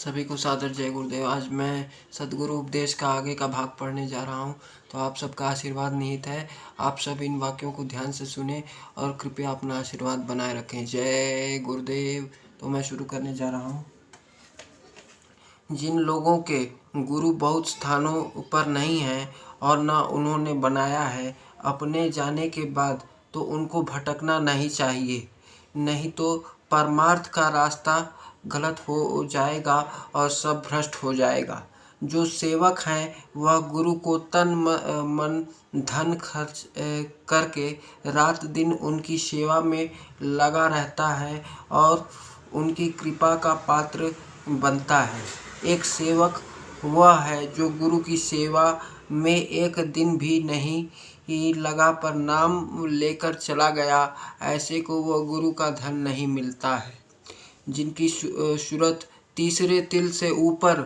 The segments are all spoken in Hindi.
सभी को सादर जय गुरुदेव। आज मैं सद्गुरु उपदेश का आगे का भाग पढ़ने जा रहा हूँ, तो आप सबका आशीर्वाद निहित है। आप सब इन वाक्यों को ध्यान से सुने और कृपया अपना आशीर्वाद बनाए रखें। जय गुरुदेव। तो मैं शुरू करने जा रहा हूँ। जिन लोगों के गुरु बहुत स्थानों पर नहीं हैं और न उन्होंने बनाया है, अपने जाने के बाद तो उनको भटकना नहीं चाहिए, नहीं तो परमार्थ का रास्ता गलत हो जाएगा और सब भ्रष्ट हो जाएगा। जो सेवक हैं वह गुरु को तन मन धन खर्च करके रात दिन उनकी सेवा में लगा रहता है और उनकी कृपा का पात्र बनता है। एक सेवक वह है जो गुरु की सेवा में एक दिन भी नहीं लगा पर नाम लेकर चला गया, ऐसे को वह गुरु का धन नहीं मिलता है। जिनकी सूरत तीसरे तिल से ऊपर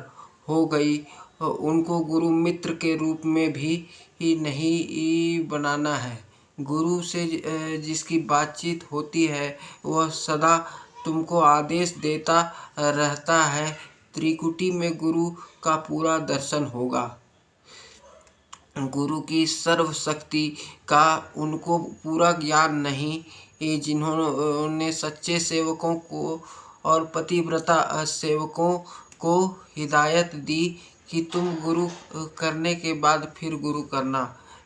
हो गई, उनको गुरु मित्र के रूप में भी नहीं बनाना है। गुरु से जिसकी बातचीत होती है वह सदा तुमको आदेश देता रहता है। त्रिकुटी में गुरु का पूरा दर्शन होगा। गुरु की सर्व शक्ति का उनको पूरा ज्ञान नहीं, जिन्होंने सच्चे सेवकों को और पतिव्रता सेवकों को हिदायत दी कि तुम गुरु करने के बाद फिर गुरु करना।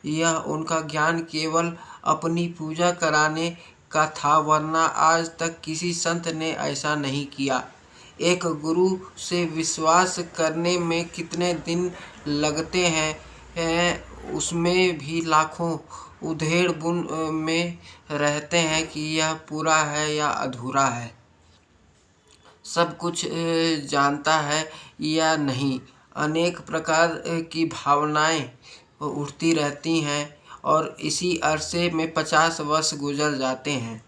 यह उनका ज्ञान केवल अपनी पूजा कराने का था, वरना आज तक किसी संत ने ऐसा नहीं किया। एक गुरु से विश्वास करने में कितने दिन लगते हैं, उसमें भी लाखों उधेड़ बुन में रहते हैं कि यह पूरा है या अधूरा है, सब कुछ जानता है या नहीं। अनेक प्रकार की भावनाएं उठती रहती हैं और इसी अरसे में 50 वर्ष गुजर जाते हैं।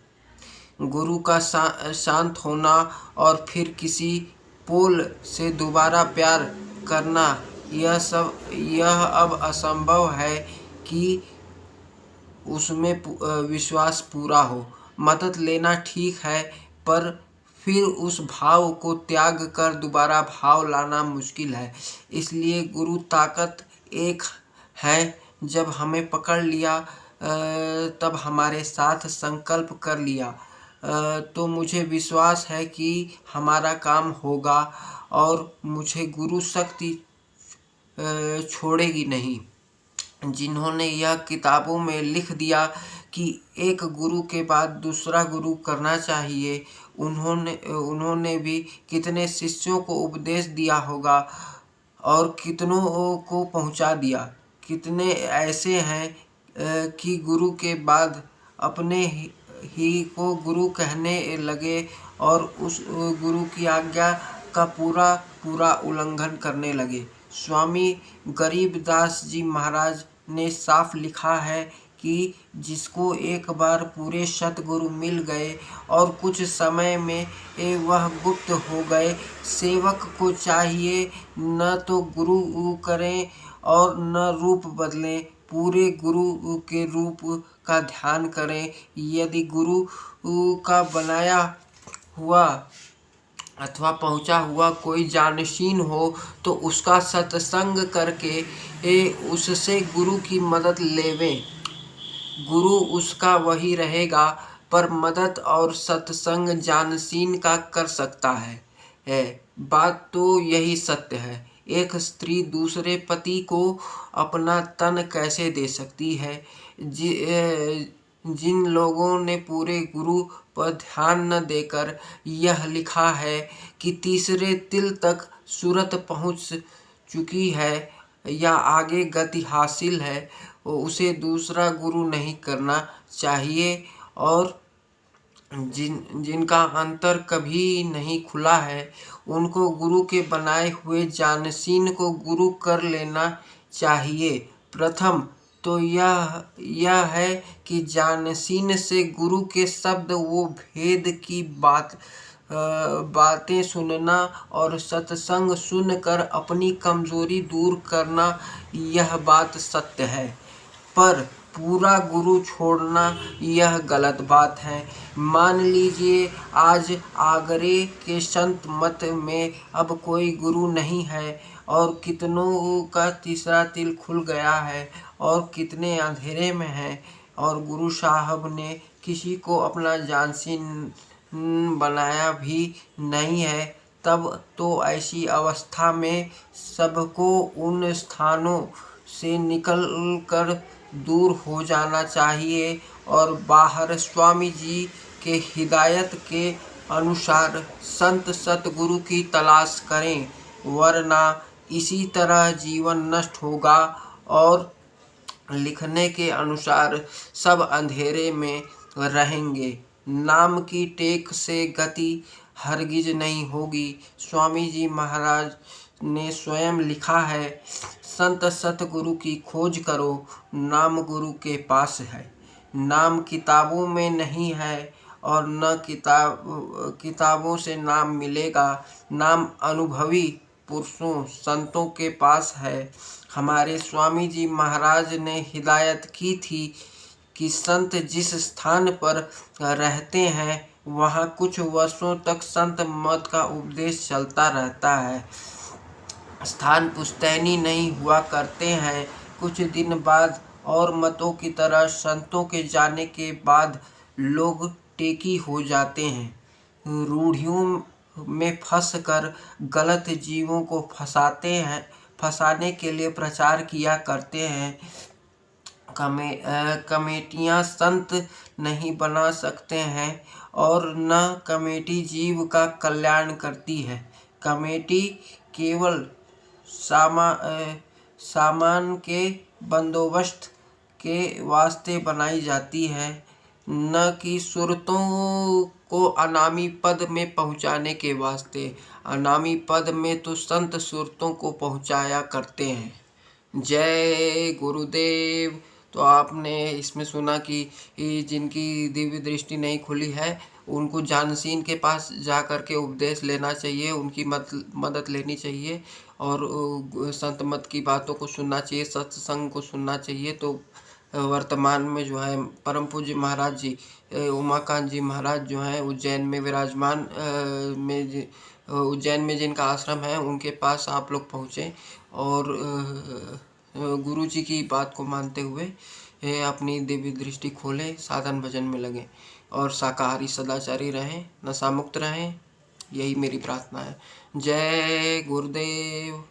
गुरु का शांत होना और फिर किसी पोल से दोबारा प्यार करना, यह अब असंभव है कि उसमें विश्वास पूरा हो। मदद लेना ठीक है, पर फिर उस भाव को त्याग कर दोबारा भाव लाना मुश्किल है। इसलिए गुरु ताकत एक है, जब हमें पकड़ लिया तब हमारे साथ संकल्प कर लिया तो मुझे विश्वास है कि हमारा काम होगा और मुझे गुरु शक्ति छोड़ेगी नहीं। जिन्होंने यह किताबों में लिख दिया कि एक गुरु के बाद दूसरा गुरु करना चाहिए, उन्होंने भी कितने शिष्यों को उपदेश दिया होगा और कितनों को पहुंचा दिया। कितने ऐसे हैं कि गुरु के बाद अपने ही को गुरु कहने लगे और उस गुरु की आज्ञा का पूरा उल्लंघन करने लगे। स्वामी गरीबदास जी महाराज ने साफ लिखा है कि जिसको एक बार पूरे सतगुरु मिल गए और कुछ समय में वह गुप्त हो गए, सेवक को चाहिए न तो गुरु करें और न रूप बदलें, पूरे गुरु के रूप का ध्यान करें। यदि गुरु का बनाया हुआ अथवा पहुँचा हुआ कोई जानशीन हो तो उसका सत्संग करके उससे गुरु की मदद लेवें। गुरु उसका वही रहेगा, पर मदद और सत्संग जानशीन का कर सकता है। बात तो यही सत्य है। एक स्त्री दूसरे पति को अपना तन कैसे दे सकती है? जिन लोगों ने पूरे गुरु पर ध्यान न देकर यह लिखा है कि तीसरे तिल तक सूरत पहुँच चुकी है या आगे गति हासिल है, उसे दूसरा गुरु नहीं करना चाहिए। और जिनका अंतर कभी नहीं खुला है, उनको गुरु के बनाए हुए जानशीन को गुरु कर लेना चाहिए। प्रथम तो यह है कि जानशीन से गुरु के शब्द वो भेद की बातें सुनना और सत्संग सुनकर अपनी कमजोरी दूर करना, यह बात सत्य है। पर पूरा गुरु छोड़ना यह गलत बात है। मान लीजिए आज आगरे के संत मत में अब कोई गुरु नहीं है और कितनों का तीसरा तिल खुल गया है और कितने अंधेरे में हैं और गुरु साहब ने किसी को अपना जानशीन बनाया भी नहीं है, तब तो ऐसी अवस्था में सबको उन स्थानों से निकल कर दूर हो जाना चाहिए और बाहर स्वामी जी के हिदायत के अनुसार संत सतगुरु की तलाश करें, वरना इसी तरह जीवन नष्ट होगा और लिखने के अनुसार सब अंधेरे में रहेंगे। नाम की टेक से गति हरगिज नहीं होगी। स्वामी जी महाराज ने स्वयं लिखा है, संत सतगुरु की खोज करो, नाम गुरु के पास है। नाम किताबों में नहीं है और न किताबों से नाम मिलेगा। नाम अनुभवी पुरुषों संतों के पास है। हमारे स्वामी जी महाराज ने हिदायत की थी कि संत जिस स्थान पर रहते हैं वहाँ कुछ वर्षों तक संत मत का उपदेश चलता रहता है। स्थान पुश्तैनी नहीं हुआ करते हैं। कुछ दिन बाद और मतों की तरह संतों के जाने के बाद लोग टेकी हो जाते हैं। रूढ़ियों में फंसकर गलत जीवों को फंसाने के लिए प्रचार किया करते हैं। कमेटियाँ संत नहीं बना सकते हैं और न कमेटी जीव का कल्याण करती है। कमेटी केवल सामान के बंदोबस्त के वास्ते बनाई जाती है, न कि सुरतों को अनामी पद में पहुंचाने के वास्ते। अनामी पद में तो संत सुरतों को पहुंचाया करते हैं। जय गुरुदेव। तो आपने इसमें सुना कि जिनकी दिव्य दृष्टि नहीं खुली है उनको जानशीन के पास जा कर के उपदेश लेना चाहिए, उनकी मदद लेनी चाहिए और संत मत की बातों को सुनना चाहिए, सत्संग को सुनना चाहिए। तो वर्तमान में जो है परम पूज्य महाराज जी उमाकांत जी महाराज जो हैं उज्जैन में विराजमान उज्जैन में जिनका आश्रम है उनके पास आप लोग पहुँचें और गुरु जी की बात को मानते हुए अपनी दिव्य दृष्टि खोलें, साधन भजन में लगें और शाकाहारी सदाचारी रहें, नशा मुक्त रहें। यही मेरी प्रार्थना है। जय गुरुदेव।